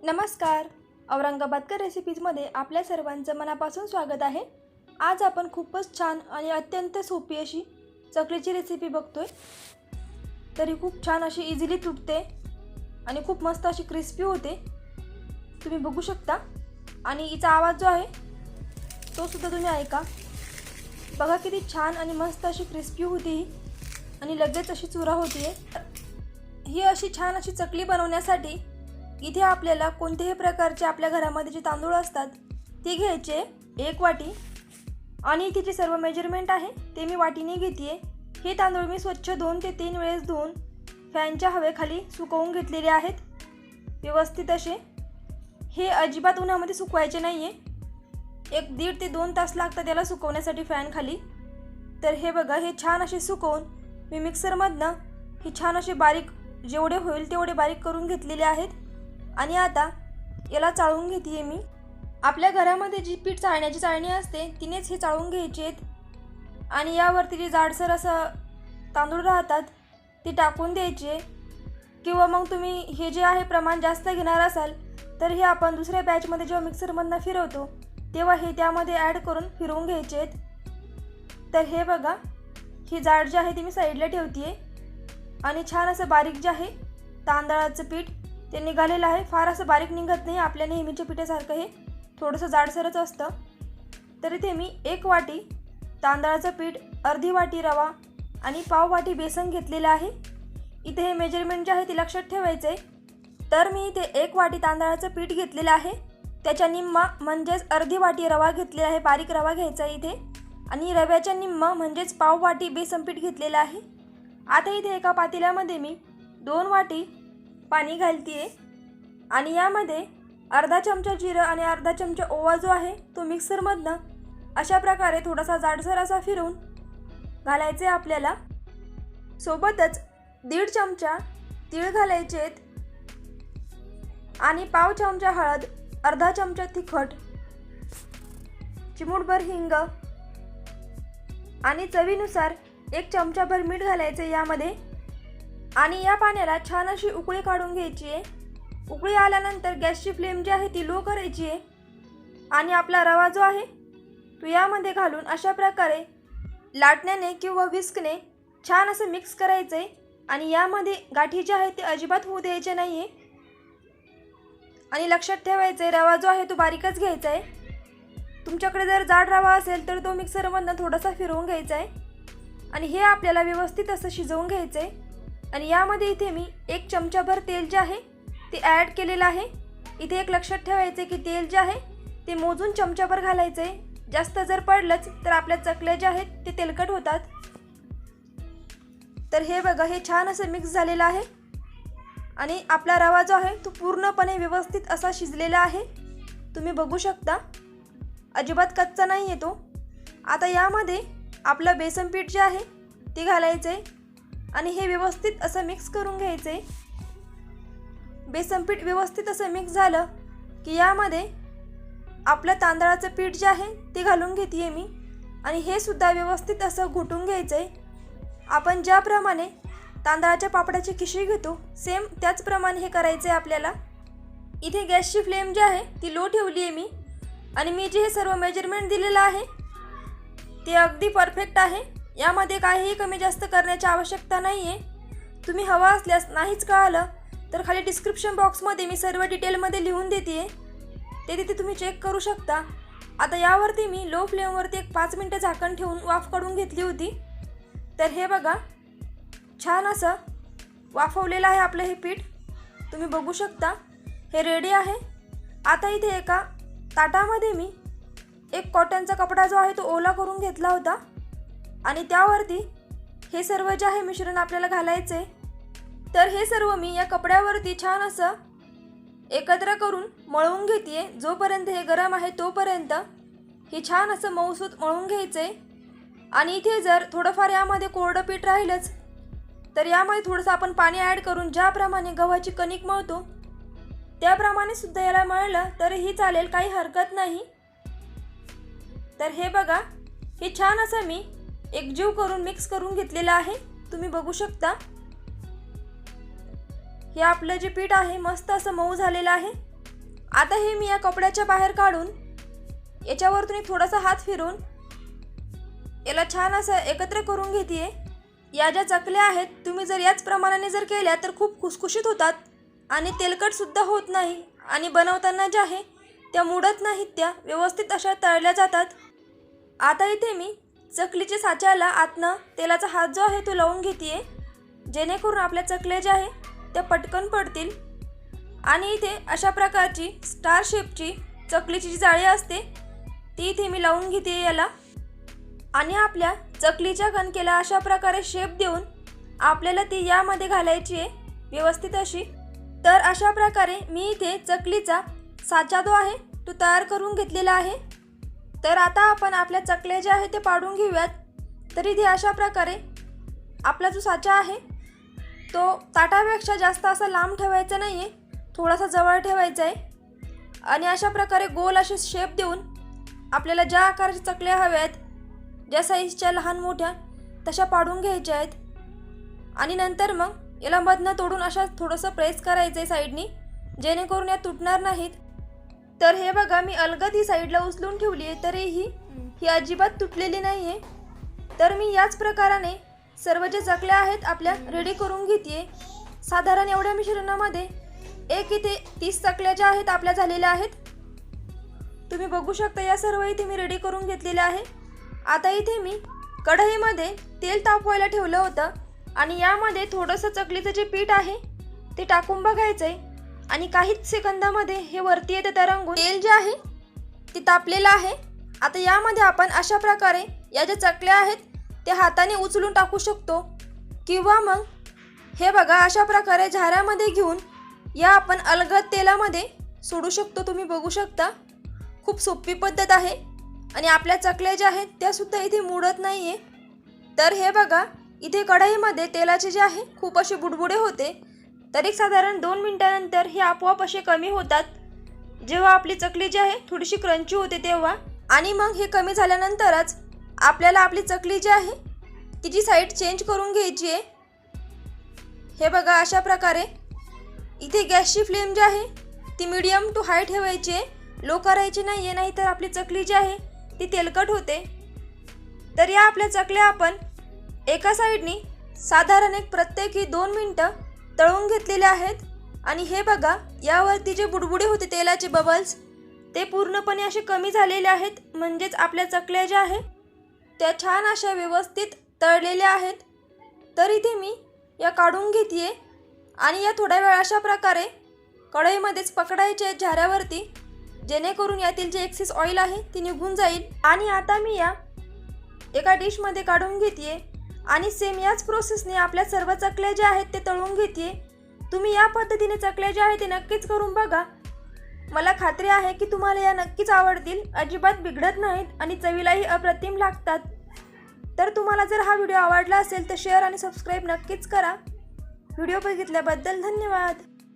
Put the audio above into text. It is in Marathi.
नमस्कार. औरंगाबादकर रेसिपीजमध्ये आपल्या सर्वांचं मनापासून स्वागत आहे. आज आपण खूपच छान आणि अत्यंत सोपी अशी चकलीची रेसिपी बघतोय. तरी खूप छान अशी इझिली तुटते आणि खूप मस्त अशी क्रिस्पी होते. तुम्ही बघू शकता आणि हिचा आवाज जो आहे तो सुद्धा तुम्ही ऐका. बघा किती छान आणि मस्त अशी क्रिस्पी होती ही आणि लगेच अशी चुरा होतीये. ही अशी छान अशी चकली बनवण्यासाठी इथे आपल्याला कोणत्याही प्रकारचे आपल्या घरामध्ये जे तांदूळ असतात ते घ्यायचे 1 वाटी आणि तिचे सर्व मेजरमेंट आहे ते मी वाटीने घेते. हे तांदूळ मी स्वच्छ 2 ते 3 वेळेस धुवून फॅनच्या हवेखाली सुकवून घेतलेले आहेत व्यवस्थित असे. हे अजिबात उन्हामध्ये सुकवायचे नाही आहे. 1.5 ते 2 तास लागतात त्याला सुकवण्यासाठी फॅन खाली. तर हे बघा हे छान असे सुकवून मी मिक्सरमधनं ही छान असे बारीक जेवढे होईल तेवढे बारीक करून घेतलेले आहेत. आणि आता याला चाळून घेते मी. आपल्या घरामध्ये जी पीठ चाळण्याची चाळणी असते तिनेच हे चाळून घ्यायचे आहेत. आणि यावरती जे जाडसर असं तांदूळ राहतात ते टाकून द्यायचे. किंवा मग तुम्ही हे जे आहे प्रमाण जास्त घेणार असाल तर हे आपण दुसऱ्या बॅचमध्ये जेव्हा मिक्सरमधनं फिरवतो तेव्हा हे त्यामध्ये ॲड करून फिरवून घ्यायचे आहेत. तर हे बघा ही जाड जी आहे ती मी साईडला ठेवते आहे. आणि छान असं बारीक जे आहे तांदळाचं पीठ ते निघालेलं आहे. फार असं बारीक निघत नाही. आपल्या नेहमीच्या पिठासारखं हे थोडंसं जाडसरच असतं. तर इथे मी 1 वाटी तांदळाचं पीठ, अर्धी वाटी रवा आणि पाव वाटी बेसन घेतलेलं आहे. इथे हे मेजरमेंट जे आहे ते लक्षात ठेवायचं आहे. तर मी इथे 1 वाटी तांदळाचं पीठ घेतलेलं आहे त्याच्या निम्मा म्हणजेच अर्धी वाटी रवा घेतलेला आहे. बारीक रवा घ्यायचा इथे. आणि रव्याच्या निम्मा म्हणजेच पाव वाटी बेसन पीठ घेतलेलं आहे. आता इथे एका पातेल्यामध्ये मी 2 वाटी पाणी घालते आणि यामध्ये अर्धा चमचा जिरं आणि अर्धा चमचा ओवा जो आहे तो मिक्सरमधनं अशा प्रकारे थोडासा जाडसर असा फिरवून घालायचे आपल्याला. सोबतच 1.5 चमचा तीळ घालायचे आहेत आणि पाव चमचा हळद, अर्धा चमचा तिखट, चिमूटभर हिंग आणि चवीनुसार 1 चमचाभर मीठ घालायचे यामध्ये. आणि या पाण्याला छान अशी उकळी काढून घ्यायची आहे. उकळी आल्यानंतर गॅसची फ्लेम जी आहे ती लो करायची आहे आणि आपला रवा जो आहे तो यामध्ये घालून अशा प्रकारे लाटण्याने किंवा विस्कने छान असं मिक्स करायचं आहे. आणि यामध्ये गाठी जे आहेत ते अजिबात होऊ द्यायचे नाही आहे. आणि लक्षात ठेवायचं आहे रवा जो आहे तो बारीकच घ्यायचा आहे. तुमच्याकडे जर जाड रवा असेल तर तो मिक्सरमधनं थोडासा फिरवून घ्यायचा आहे. आणि हे आपल्याला व्यवस्थित असं शिजवून घ्यायचं आहे. आणि यामध्ये इथे मी 1 चमचाभर तेल जे आहे ते ॲड केलेलं आहे. इथे एक लक्षात ठेवायचं आहे की तेल जे आहे ते मोजून चमचाभर घालायचं आहे. जास्त जर पडलंच तर आपल्या चकल्या ज्या आहेत ते तेलकट होतात. तर हे बघा हे छान असं मिक्स झालेलं आहे आणि आपला रवा जो आहे तो पूर्णपणे व्यवस्थित असा शिजलेला आहे. तुम्ही बघू शकता अजिबात कच्चा नाही आहे तो. आता यामध्ये आपलं बेसन पीठ जे आहे ते घालायचं आहे आणि हे व्यवस्थित असं मिक्स करून घ्यायचं आहे. बेसन पीठ व्यवस्थित असं मिक्स झालं की यामध्ये आपलं तांदळाचं पीठ जे आहे ते घालून घेते मी. आणि हे सुद्धा व्यवस्थित असं घुटून घ्यायचं आहे. आपण ज्याप्रमाणे तांदळाच्या पापडाची खिशी घेतो सेम त्याचप्रमाणे हे करायचं आहे आपल्याला. इथे गॅसची फ्लेम जी आहे ती लो ठेवली आहे मी. आणि मी जे हे सर्व मेजरमेंट दिलेलं आहे ते अगदी परफेक्ट आहे. यामध्ये काहीही कमी जास्त करण्याची आवश्यकता नाही आहे. तुम्ही हवा असल्यास नाहीच कळालं तर खाली डिस्क्रिप्शन बॉक्समध्ये मी सर्व डिटेलमध्ये लिहून देते आहे ते तिथे तुम्ही चेक करू शकता. आता यावरती मी लो फ्लेमवरती 5 मिनटं झाकण ठेवून वाफ काढून घेतली होती. तर हे बघा छान असं वाफवलेलं आहे आपलं हे पीठ. तुम्ही बघू शकता हे रेडी आहे. आता इथे एका ताटामध्ये मी एक कॉटनचा कपडा जो आहे तो ओला करून घेतला होता आणि त्यावरती हे सर्व जे आहे मिश्रण आपल्याला घालायचं आहे. तर हे सर्व मी या कपड्यावरती छान असं एकत्र करून मळवून घेते. जोपर्यंत हे गरम आहे तोपर्यंत हे छान असं मऊसूत मळून घ्यायचं आहे. आणि इथे जर थोडंफार यामध्ये कोरडं पीठ राहिलंच तर यामध्ये थोडंसं आपण पाणी ॲड करून ज्याप्रमाणे गव्हाची कणिक मळतो त्याप्रमाणे सुद्धा याला मळलं तरीही चालेल, काही हरकत नाही. तर हे बघा हे छान असं मी एकजीव करून मिक्स करून घेतलेलं आहे. तुम्ही बघू शकता हे आपलं जे पीठ आहे मस्त असं मऊ झालेलं आहे. आता हे मी या कपड्याच्या बाहेर काढून याच्यावरतून थोडासा हात फिरून याला छान असं एकत्र करून घेते. या ज्या चकल्या आहेत तुम्ही जर याच प्रमाणाने जर केल्या तर खूप खुसखुशीत होतात आणि तेलकटसुद्धा होत नाही आणि बनवताना ज्या आहे त्या मुडत नाहीत, त्या व्यवस्थित अशा तळल्या जातात. आता इथे मी चकलीच्या साच्याला आतनं तेलाचा हात जो आहे तो लावून घेते, जेणेकरून आपल्या चकल्या ज्या आहे त्या पटकन पडतील. आणि इथे अशा प्रकारची स्टार शेपची चकलीची जी जाळी असते ती इथे मी लावून घेते याला. आणि आपल्या चकलीच्या कणकेला अशा प्रकारे शेप देऊन आपल्याला ती यामध्ये घालायची आहे व्यवस्थित अशी. तर अशा प्रकारे मी इथे चकलीचा साचा जो आहे तो तयार करून घेतलेला आहे. तर आता आपण आपल्या चकल्या ज्या आहे ते पाडून घेऊयात. तर इथे अशा प्रकारे आपला जो साचा आहे तो ताटापेक्षा जास्त असा लांब ठेवायचा नाही आहे, थोडासा जवळ ठेवायचा आहे. आणि अशा प्रकारे गोल असे शेप देऊन आपल्याला ज्या आकाराच्या चकल्या हव्या आहेत, ज्या साईजच्या लहान मोठ्या तशा पाडून घ्यायच्या आहेत. आणि नंतर मग याला मधनं तोडून अशा थोडंसं प्रेस करायचं आहे साईडनी, जेणेकरून या तुटणार नाहीत. तर हे बघा मी अलगद ही साईडला उचलून ठेवली आहे, तरीही ही अजिबात तुटलेली नाही आहे. तर मी याच प्रकाराने सर्व जे चकल्या आहेत आपल्या रेडी करून घेते. साधारण एवढ्या मिश्रणामध्ये एक इथे 30 चकल्या ज्या आहेत आपल्या झालेल्या आहेत. तुम्ही बघू शकता या सर्व इथे मी रेडी करून घेतलेल्या आहे. आता इथे मी कढईमध्ये तेल तापवायला ठेवलं होतं आणि यामध्ये थोडंसं चकलीचं जे पीठ आहे ते टाकून बघायचं आहे. आणि काहीच सेकंदामध्ये हे वरती येते तरंगून. तेल जे आहे ते तापलेलं आहे. आता यामध्ये आपण अशा प्रकारे या ज्या चकल्या आहेत त्या हाताने उचलून टाकू शकतो, किंवा मग हे बघा अशा प्रकारे झाऱ्यामध्ये घेऊन या आपण अलगद तेलामध्ये सोडू शकतो. तुम्ही बघू शकता खूप सोपी पद्धत आहे आणि आपल्या चकल्या ज्या आहेत त्यासुद्धा इथे मुडत नाही आहे. तर हे बघा इथे कढईमध्ये तेलाचे जे आहे खूप असे बुडबुडे होते, तरी साधारण 2 मिनिटानंतर हे आपोआप असे कमी होतात, जेव्हा आपली चकली जी आहे थोडीशी क्रंची होते तेव्हा. आणि मग हे कमी झाल्यानंतरच आपल्याला आपली चकली जी आहे तिची साईड चेंज करून घ्यायची आहे. हे बघा अशा प्रकारे इथे गॅसची फ्लेम जी आहे ती मीडियम टू हाय ठेवायची आहे, लो करायची नाही आहे, नाहीतर आपली चकली जी आहे ती तेलकट होते. तर या आपल्या चकल्या आपण एका साईडनी साधारण एक प्रत्येकी 2 मिनिटं तळून घेतलेले आहेत. आणि हे बघा यावरती जे बुडबुडे होते तेलाचे बबल्स ते पूर्णपणे असे कमी झालेले आहेत, म्हणजेच आपल्या चकल्या ज्या आहेत त्या छान अशा व्यवस्थित तळलेल्या आहेत. तर इथे मी या काढून घेते आणि या थोड्या वेळ अशा प्रकारे कढईमध्येच पकडायचे आहेत झाऱ्यावरती, जेणेकरून यातील जे एक्सेस ऑइल आहे ती निघून जाईल. आणि आता मी या एका डिशमध्ये काढून घेते आणि सेम याच प्रोसेसने आपल्या सर्व चकल्या ज्या आहेत ते तळून घेते. तुम्ही या पद्धतीने चकल्या ज्या आहेत ते नक्कीच करून बघा. मला खात्री आहे की तुम्हाला या नक्कीच आवडतील, अजिबात बिघडत नाहीत आणि चवीलाही अप्रतिम लागतात. तर तुम्हाला जर हा व्हिडिओ आवडला असेल तर शेअर आणि सबस्क्राईब नक्कीच करा. व्हिडिओ बघितल्याबद्दल धन्यवाद.